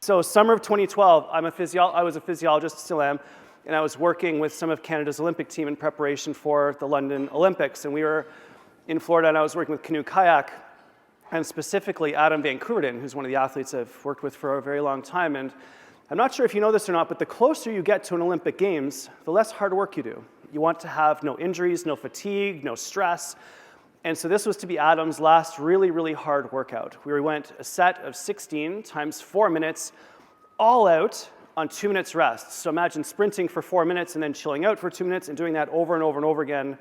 So summer of 2012, I was a physiologist, still am, and I was working with some of Canada's Olympic team in preparation for the London Olympics. And we were in Florida, and I was working with canoe kayak, and specifically Adam Van Koeverden, who's one of the athletes I've worked with for a very long time. And I'm not sure if you know this or not, but the closer you get to an Olympic Games, the less hard work you do. You want to have no injuries, no fatigue, no stress. And so this was to be Adam's last really, really hard workout. We went a set of 16 times 4 minutes, all out on 2 minutes rest. So imagine sprinting for 4 minutes and then chilling out for 2 minutes and doing that over and over and over again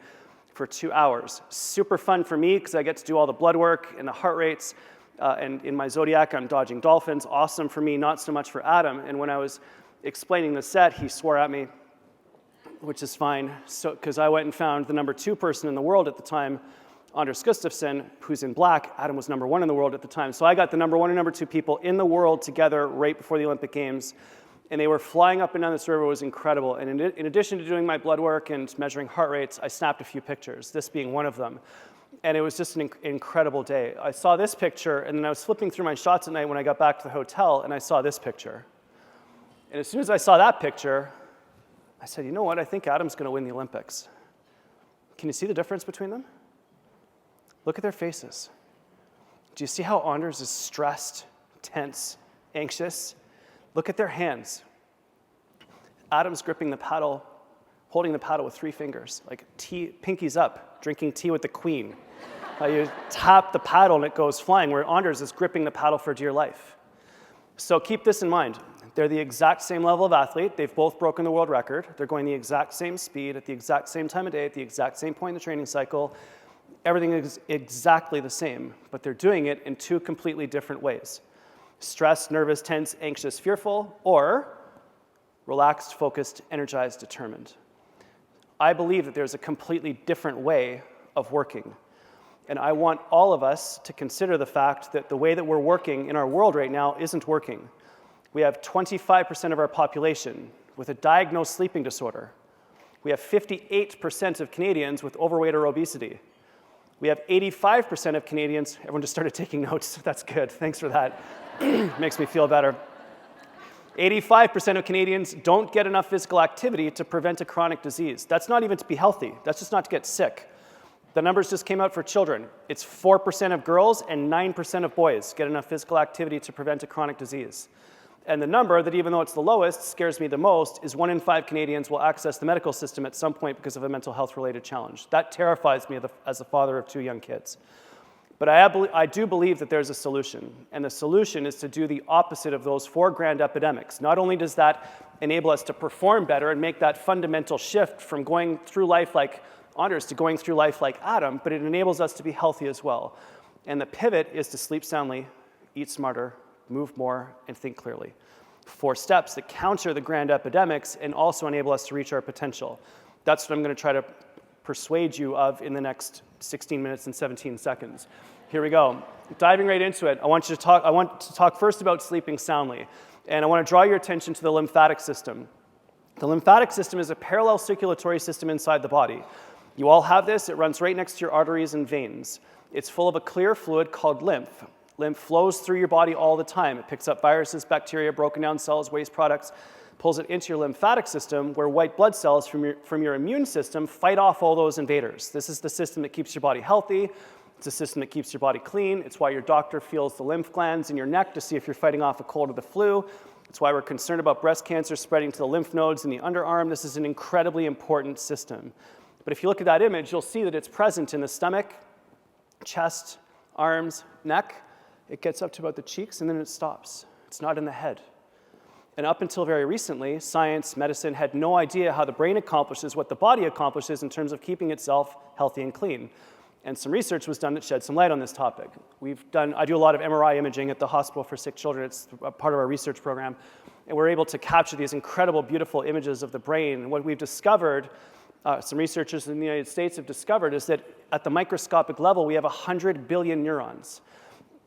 for 2 hours. Super fun for me because I get to do all the blood work and the heart rates. And in my Zodiac, I'm dodging dolphins. Awesome for me, not so much for Adam. And when I was explaining the set, he swore at me, which is fine, because I went and found the number 2 person in the world at the time, Anders Gustafsson, who's in black. Adam was number 1 in the world at the time. So I got the number 1 and number 2 people in the world together right before the Olympic Games. And they were flying up and down this river. It was incredible. And in addition to doing my blood work and measuring heart rates, I snapped a few pictures, this being one of them. And it was just an incredible day. I saw this picture, and then I was flipping through my shots at night when I got back to the hotel, and I saw this picture. And as soon as I saw that picture, I said, you know what? I think Adam's going to win the Olympics. Can you see the difference between them? Look at their faces. Do you see how Anders is stressed, tense, anxious? Look at their hands. Adam's gripping the paddle, holding the paddle with 3 fingers, like pinkies up, drinking tea with the queen. You tap the paddle and it goes flying, where Anders is gripping the paddle for dear life. So keep this in mind. They're the exact same level of athlete. They've both broken the world record. They're going the exact same speed at the exact same time of day, at the exact same point in the training cycle. Everything is exactly the same, but they're doing it in 2 completely different ways. Stressed, nervous, tense, anxious, fearful, or relaxed, focused, energized, determined. I believe that there's a completely different way of working. And I want all of us to consider the fact that the way that we're working in our world right now isn't working. We have 25% of our population with a diagnosed sleeping disorder. We have 58% of Canadians with overweight or obesity. We have 85% of Canadians, everyone just started taking notes, that's good, thanks for that. Makes me feel better. 85% of Canadians don't get enough physical activity to prevent a chronic disease. That's not even to be healthy, that's just not to get sick. The numbers just came out for children. It's 4% of girls and 9% of boys get enough physical activity to prevent a chronic disease. And the number that, even though it's the lowest, scares me the most is 1 in 5 Canadians will access the medical system at some point because of a mental health-related challenge. That terrifies me as a father of 2 young kids. But I do believe that there's a solution, and the solution is to do the opposite of those 4 grand epidemics. Not only does that enable us to perform better and make that fundamental shift from going through life like Anders to going through life like Adam, but it enables us to be healthy as well. And the pivot is to sleep soundly, eat smarter, move more, and think clearly. 4 steps that counter the grand epidemics and also enable us to reach our potential. That's what I'm going to try to persuade you of in the next 16 minutes and 17 seconds. Here we go. Diving right into it, I want to talk first about sleeping soundly. And I want to draw your attention to the lymphatic system. The lymphatic system is a parallel circulatory system inside the body. You all have this. It runs right next to your arteries and veins. It's full of a clear fluid called lymph. Lymph flows through your body all the time. It picks up viruses, bacteria, broken down cells, waste products, pulls it into your lymphatic system, where white blood cells from your immune system fight off all those invaders. This is the system that keeps your body healthy. It's a system that keeps your body clean. It's why your doctor feels the lymph glands in your neck to see if you're fighting off a cold or the flu. It's why we're concerned about breast cancer spreading to the lymph nodes in the underarm. This is an incredibly important system. But if you look at that image, you'll see that it's present in the stomach, chest, arms, neck. It gets up to about the cheeks, and then it stops. It's not in the head. And up until very recently, science, medicine had no idea how the brain accomplishes what the body accomplishes in terms of keeping itself healthy and clean. And some research was done that shed some light on this topic. I do a lot of MRI imaging at the Hospital for Sick Children. It's a part of our research program. And we're able to capture these incredible, beautiful images of the brain. And what we've discovered, some researchers in the United States have discovered, is that at the microscopic level, we have 100 billion neurons.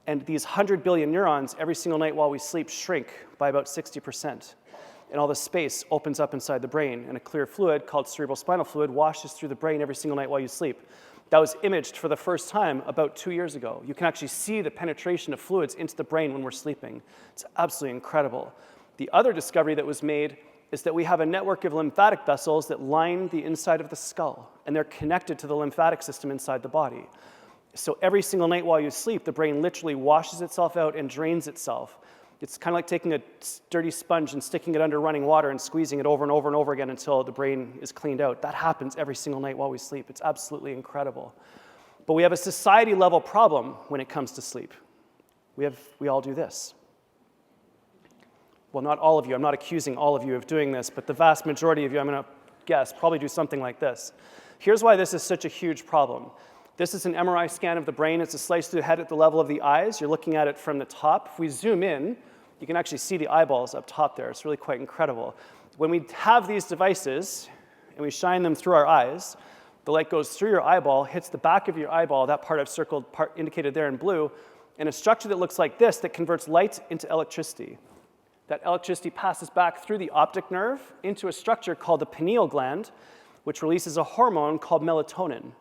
And these 100 billion neurons, every single night while we sleep, shrink by about 60%. And all the space opens up inside the brain, and a clear fluid called cerebrospinal fluid washes through the brain every single night while you sleep. that was imaged for the first time about 2 years ago. You can actually see the penetration of fluids into the brain when we're sleeping. It's absolutely incredible. The other discovery that was made is that we have a network of lymphatic vessels that line the inside of the skull, and they're connected to the lymphatic system inside the body. So every single night while you sleep, the brain literally washes itself out and drains itself. It's kind of like taking a dirty sponge and sticking it under running water and squeezing it over and over and over again until the brain is cleaned out. That happens every single night while we sleep. It's absolutely incredible. But we have a society-level problem when it comes to sleep. We all do this. Well, not all of you. I'm not accusing all of you of doing this, but the vast majority of you, I'm going to guess, probably do something like this. Here's why this is such a huge problem. This is an MRI scan of the brain. It's a slice through the head at the level of the eyes. You're looking at it from the top. If we zoom in, you can actually see the eyeballs up top there. It's really quite incredible. When we have these devices and we shine them through our eyes, the light goes through your eyeball, hits the back of your eyeball, that part I've circled, part indicated there in blue, and a structure that looks like this that converts light into electricity. That electricity passes back through the optic nerve into a structure called the pineal gland, which releases a hormone called melatonin.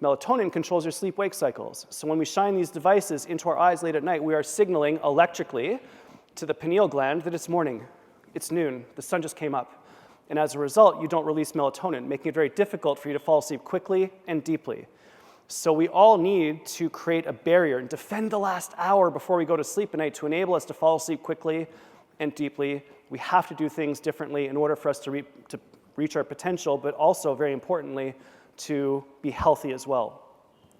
Melatonin controls your sleep-wake cycles. So when we shine these devices into our eyes late at night, we are signaling electrically to the pineal gland that it's morning, it's noon, the sun just came up. And as a result, you don't release melatonin, making it very difficult for you to fall asleep quickly and deeply. So we all need to create a barrier and defend the last hour before we go to sleep at night to enable us to fall asleep quickly and deeply. We have to do things differently in order for us to reach our potential, but also, very importantly, to be healthy as well.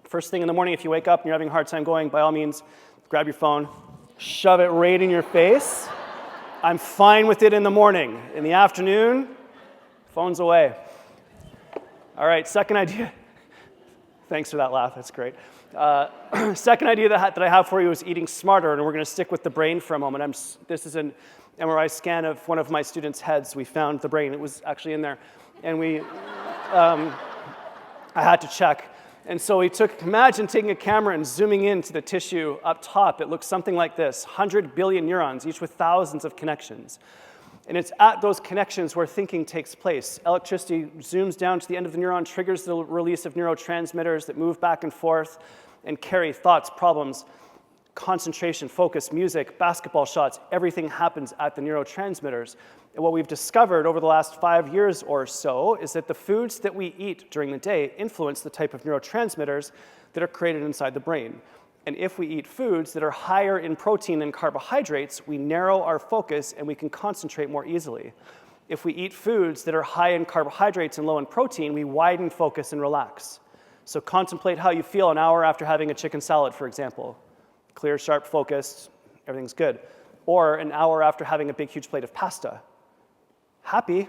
First thing in the morning, if you wake up and you're having a hard time going, by all means, grab your phone, shove it right in your face. I'm fine with it in the morning. In the afternoon, phone's away. All right, second idea. Thanks for that laugh, that's great. Second idea that I have for you is eating smarter, and we're going to stick with the brain for a moment. This is an MRI scan of one of my students' heads. We found the brain. It was actually in there. And I had to check. And so imagine taking a camera and zooming into the tissue up top. It looks something like this, 100 billion neurons, each with thousands of connections. And it's at those connections where thinking takes place. Electricity zooms down to the end of the neuron, triggers the release of neurotransmitters that move back and forth and carry thoughts, problems, concentration, focus, music, basketball shots. Everything happens at the neurotransmitters. And what we've discovered over the last 5 years or so is that the foods that we eat during the day influence the type of neurotransmitters that are created inside the brain. And if we eat foods that are higher in protein than carbohydrates, we narrow our focus and we can concentrate more easily. If we eat foods that are high in carbohydrates and low in protein, we widen focus and relax. So contemplate how you feel an hour after having a chicken salad, for example. Clear, sharp, focused, everything's good. Or an hour after having a big, huge plate of pasta. Happy.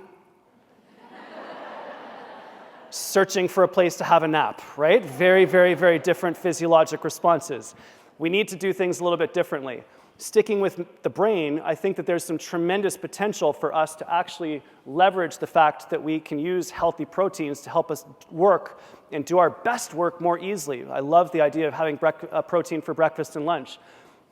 Searching for a place to have a nap, right? Very, very, very different physiologic responses. We need to do things a little bit differently. Sticking with the brain, I think that there's some tremendous potential for us to actually leverage the fact that we can use healthy proteins to help us work and do our best work more easily. I love the idea of having protein for breakfast and lunch.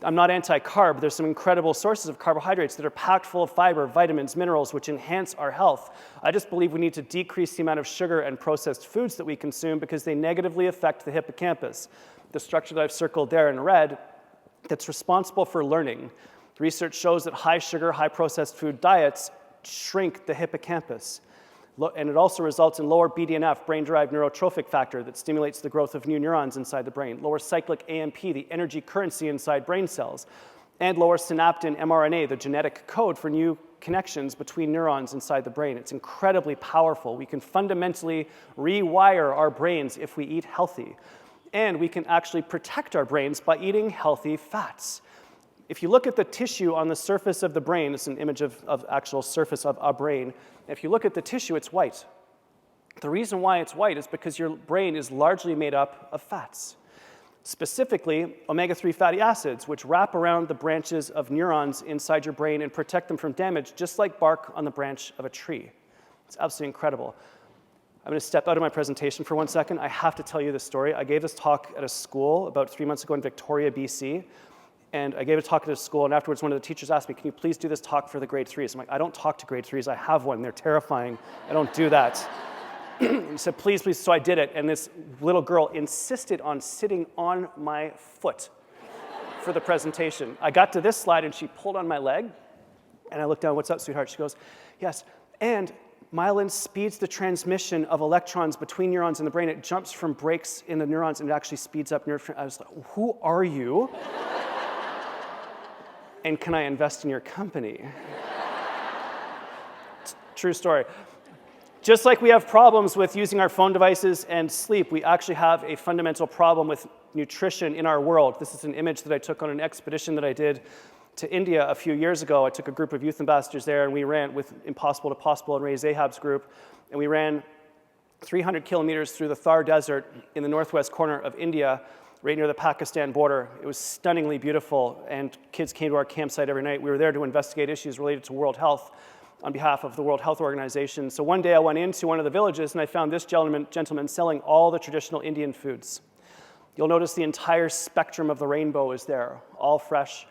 I'm not anti-carb. There's some incredible sources of carbohydrates that are packed full of fiber, vitamins, minerals, which enhance our health. I just believe we need to decrease the amount of sugar and processed foods that we consume because they negatively affect the hippocampus, the structure that I've circled there in red that's responsible for learning. Research shows that high sugar, high processed food diets shrink the hippocampus. And it also results in lower BDNF, brain-derived neurotrophic factor, that stimulates the growth of new neurons inside the brain, lower cyclic AMP, the energy currency inside brain cells, and lower synaptin mRNA, the genetic code for new connections between neurons inside the brain. It's incredibly powerful. We can fundamentally rewire our brains if we eat healthy. And we can actually protect our brains by eating healthy fats. If you look at the tissue on the surface of the brain, it's an image of actual surface of a brain. If you look at the tissue, it's white. The reason why it's white is because your brain is largely made up of fats. Specifically, omega-3 fatty acids, which wrap around the branches of neurons inside your brain and protect them from damage, just like bark on the branch of a tree. It's absolutely incredible. I'm going to step out of my presentation for 1 second. I have to tell you this story. I gave this talk at a school about 3 months ago in Victoria, BC. And I gave a talk at a school, and afterwards one of the teachers asked me, can you please do this talk for the grade 3s? I'm like, I don't talk to grade 3s. I have one. They're terrifying. I don't do that. He said, please, please. So I did it. And this little girl insisted on sitting on my foot for the presentation. I got to this slide, and she pulled on my leg. And I looked down, what's up, sweetheart? She goes, yes. And myelin speeds the transmission of electrons between neurons in the brain. It jumps from breaks in the neurons, and it actually speeds up nerve. I was like, who are you? And can I invest in your company? True story. Just like we have problems with using our phone devices and sleep, we actually have a fundamental problem with nutrition in our world. This is an image that I took on an expedition that I did to India a few years ago. I took a group of youth ambassadors there, and we ran with Impossible to Possible and Ray Zahab's group, and we ran 300 kilometers through the Thar Desert in the northwest corner of India, right near the Pakistan border. It was stunningly beautiful, and kids came to our campsite every night. We were there to investigate issues related to world health on behalf of the World Health Organization. So one day I went into one of the villages, and I found this gentleman selling all the traditional Indian foods. You'll notice the entire spectrum of the rainbow is there, all fresh: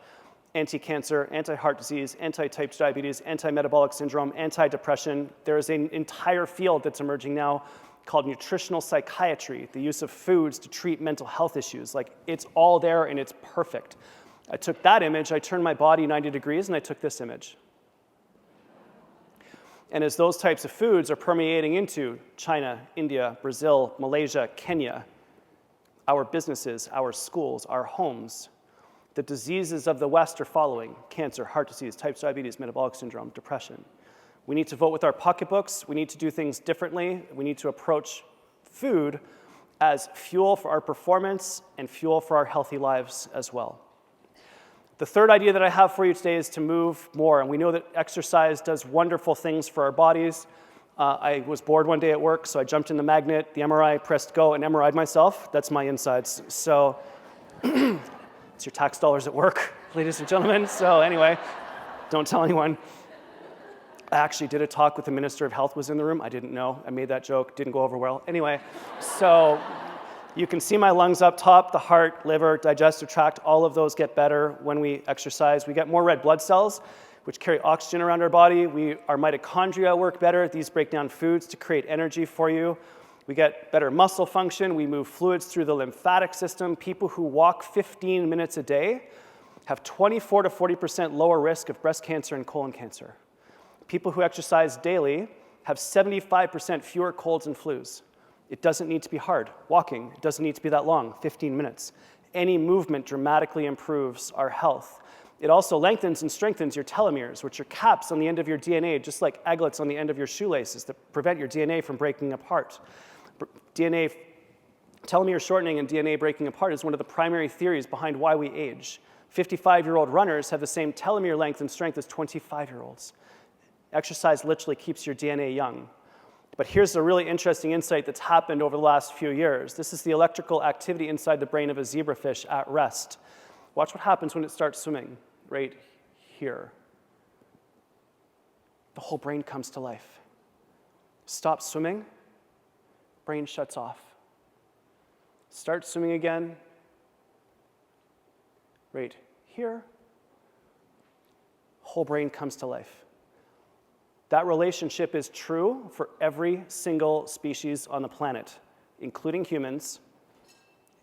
anti-cancer, anti-heart disease, anti-type 2 diabetes, anti-metabolic syndrome, anti-depression. There is an entire field that's emerging now called nutritional psychiatry, the use of foods to treat mental health issues. Like, it's all there, and it's perfect. I took that image, I turned my body 90 degrees, and I took this image. And as those types of foods are permeating into China, India, Brazil, Malaysia, Kenya, our businesses, our schools, our homes, the diseases of the West are following: cancer, heart disease, type 2 diabetes, metabolic syndrome, depression. We need to vote with our pocketbooks. We need to do things differently. We need to approach food as fuel for our performance and fuel for our healthy lives as well. The third idea that I have for you today is to move more. And we know that exercise does wonderful things for our bodies. I was bored one day at work, so I jumped in the magnet, the MRI, pressed go, and MRI'd myself. That's my insides. So it's your tax dollars at work, ladies and gentlemen. So anyway, don't tell anyone. I actually did a talk with the Minister of Health was in the room. I didn't know. I made that joke. Didn't go over well. Anyway, so you can see my lungs up top, the heart, liver, digestive tract. All of those get better when we exercise. We get more red blood cells, which carry oxygen around our body. Our mitochondria work better. These break down foods to create energy for you. We get better muscle function. We move fluids through the lymphatic system. People who walk 15 minutes a day have 24 to 40% lower risk of breast cancer and colon cancer. People who exercise daily have 75% fewer colds and flus. It doesn't need to be hard. Walking, it doesn't need to be that long, 15 minutes. Any movement dramatically improves our health. It also lengthens and strengthens your telomeres, which are caps on the end of your DNA, just like aglets on the end of your shoelaces that prevent your DNA from breaking apart. Telomere shortening and DNA breaking apart is one of the primary theories behind why we age. 55-year-old runners have the same telomere length and strength as 25-year-olds. Exercise literally keeps your DNA young. But here's a really interesting insight that's happened over the last few years. This is the electrical activity inside the brain of a zebrafish at rest. Watch what happens when it starts swimming, right here. The whole brain comes to life. Stop swimming, brain shuts off. Start swimming again, right here. Whole brain comes to life. That relationship is true for every single species on the planet, including humans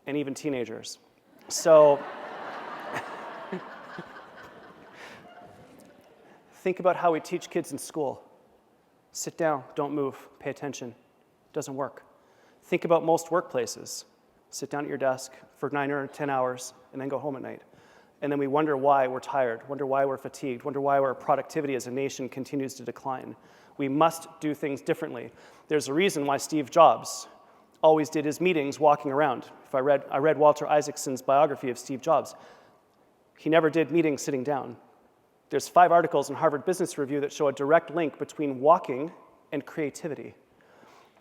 and even teenagers. So think about how we teach kids in school. Sit down, don't move, pay attention. It doesn't work. Think about most workplaces. Sit down at your desk for 9 or 10 hours and then go home at night. And then we wonder why we're tired, wonder why we're fatigued, wonder why our productivity as a nation continues to decline. We must do things differently. There's a reason why Steve Jobs always did his meetings walking around. I read Walter Isaacson's biography of Steve Jobs. He never did meetings sitting down. There's 5 articles in Harvard Business Review that show a direct link between walking and creativity.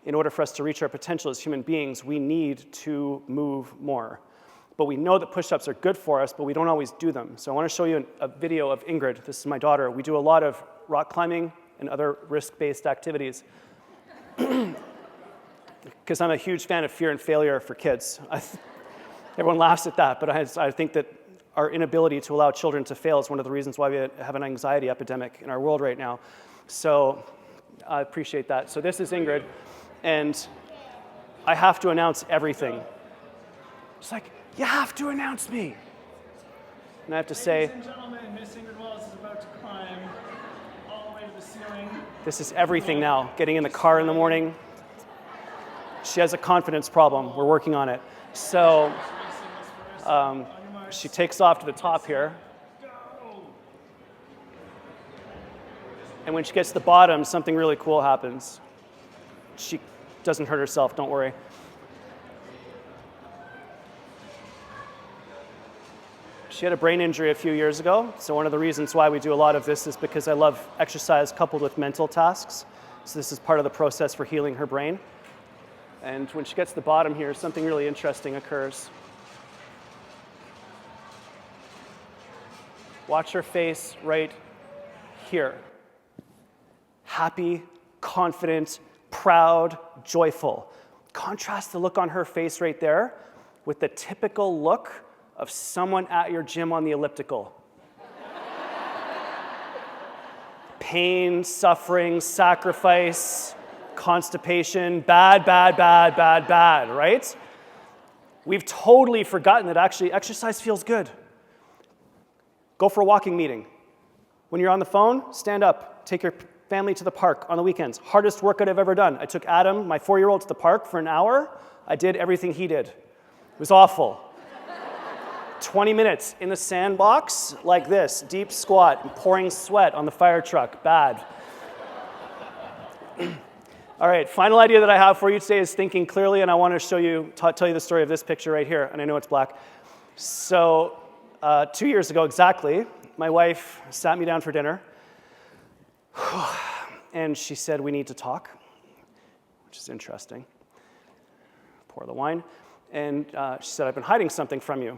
In order for us to reach our potential as human beings, we need to move more. But we know that push-ups are good for us, but we don't always do them. So I want to show you a video of Ingrid. This is my daughter. We do a lot of rock climbing and other risk-based activities. Because I'm a huge fan of fear and failure for kids. Everyone laughs at that, but I think that our inability to allow children to fail is one of the reasons why we have an anxiety epidemic in our world right now. So I appreciate that. So this is Ingrid. And I have to announce everything. It's like, you have to announce me. And I have to say, ladies and gentlemen, Miss Ingrid Wallace is about to climb all the way to the ceiling. this is everything now. Getting in the car in the morning. She has a confidence problem. We're working on it. So she takes off to the top here. And when she gets to the bottom, something really cool happens. She doesn't hurt herself, don't worry. She had a brain injury a few years ago, so one of the reasons why we do a lot of this is because I love exercise coupled with mental tasks. So this is part of the process for healing her brain. And when she gets to the bottom here, something really interesting occurs. Watch her face right here. Happy, confident, proud, joyful. Contrast the look on her face right there with the typical look of someone at your gym on the elliptical. Pain, suffering, sacrifice, constipation, bad, right? We've totally forgotten that actually exercise feels good. Go for a walking meeting. When you're on the phone, stand up, take your family to the park on the weekends. Hardest workout I've ever done. I took Adam, my 4-year-old, to the park for an hour. I did everything he did. It was awful. 20 minutes in the sandbox like this, deep squat, and pouring sweat on the fire truck, bad. All right, final idea that I have for you today is thinking clearly, and I want to show you, tell you the story of this picture right here, and I know it's black. So 2 years ago exactly, my wife sat me down for dinner, and she said, we need to talk, which is interesting. Pour the wine, and she said, I've been hiding something from you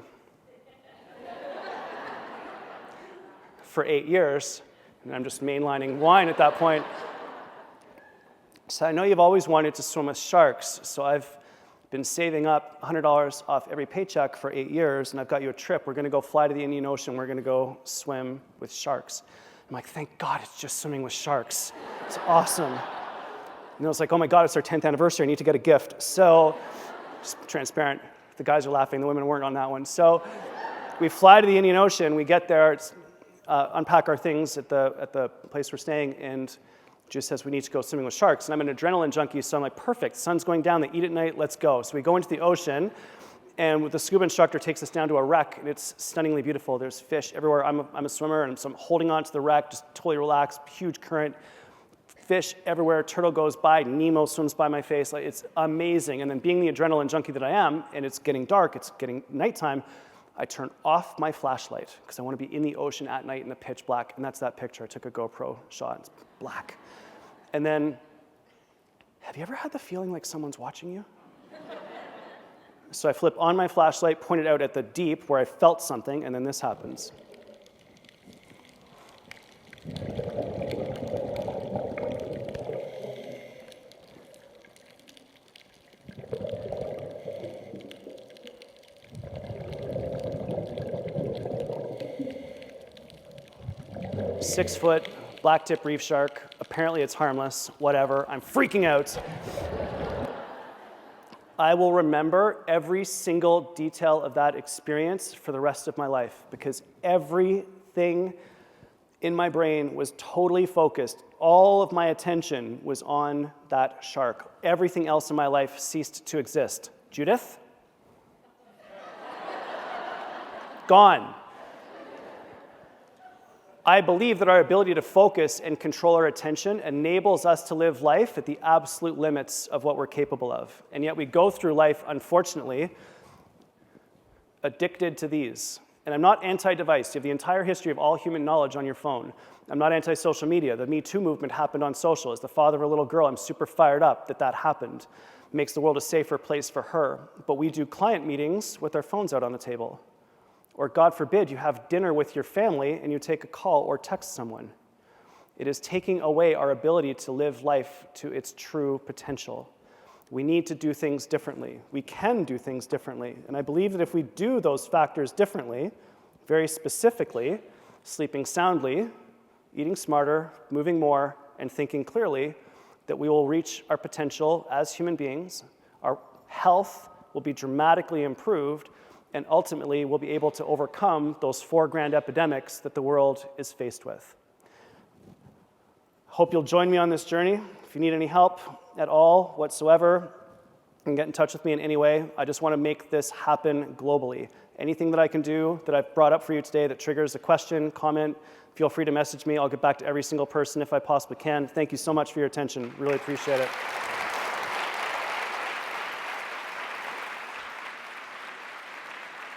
for 8 years, and I'm just mainlining wine at that point. So I know you've always wanted to swim with sharks, so I've been saving up $100 off every paycheck for 8 years, and I've got you a trip. We're going to go fly to the Indian Ocean. We're going to go swim with sharks. I'm like, thank God it's just swimming with sharks. It's awesome. And I was like, oh my God, it's our 10th anniversary. I need to get a gift. So, just transparent. The guys are laughing. The women weren't on that one. So we fly to the Indian Ocean. We get there. It's, unpack our things at the place we're staying, and just says we need to go swimming with sharks. And I'm an adrenaline junkie, so I'm like, perfect. Sun's going down. They eat at night. Let's go. So we go into the ocean, and the scuba instructor takes us down to a wreck, and it's stunningly beautiful. There's fish everywhere. I'm a swimmer, and so I'm holding on to the wreck, just totally relaxed, huge current, fish everywhere. Turtle goes by. Nemo swims by my face. Like, it's amazing. And then being the adrenaline junkie that I am, and it's getting dark, it's getting nighttime, I turn off my flashlight because I want to be in the ocean at night in the pitch black, and that's that picture. I took a GoPro shot. It's black. And then, have you ever had the feeling like someone's watching you? So I flip on my flashlight, point it out at the deep where I felt something, and then this happens. Six-foot black tip reef shark. Apparently it's harmless, whatever. I'm freaking out. I will remember every single detail of that experience for the rest of my life because everything in my brain was totally focused. All of my attention was on that shark. Everything else in my life ceased to exist. Judith? Gone. I believe that our ability to focus and control our attention enables us to live life at the absolute limits of what we're capable of. And yet we go through life, unfortunately, addicted to these. And I'm not anti-device. You have the entire history of all human knowledge on your phone. I'm not anti-social media. The Me Too movement happened on social. As the father of a little girl, I'm super fired up that that happened. It makes the world a safer place for her. But we do client meetings with our phones out on the table. Or God forbid, you have dinner with your family and you take a call or text someone. It is taking away our ability to live life to its true potential. We need to do things differently. We can do things differently. And I believe that if we do those factors differently, very specifically, sleeping soundly, eating smarter, moving more, and thinking clearly, that we will reach our potential as human beings, our health will be dramatically improved, and ultimately we'll be able to overcome those 4 grand epidemics that the world is faced with. Hope you'll join me on this journey. If you need any help at all whatsoever, you can get in touch with me in any way. I just want to make this happen globally. Anything that I can do that I've brought up for you today that triggers a question, comment, feel free to message me. I'll get back to every single person if I possibly can. Thank you so much for your attention. Really appreciate it.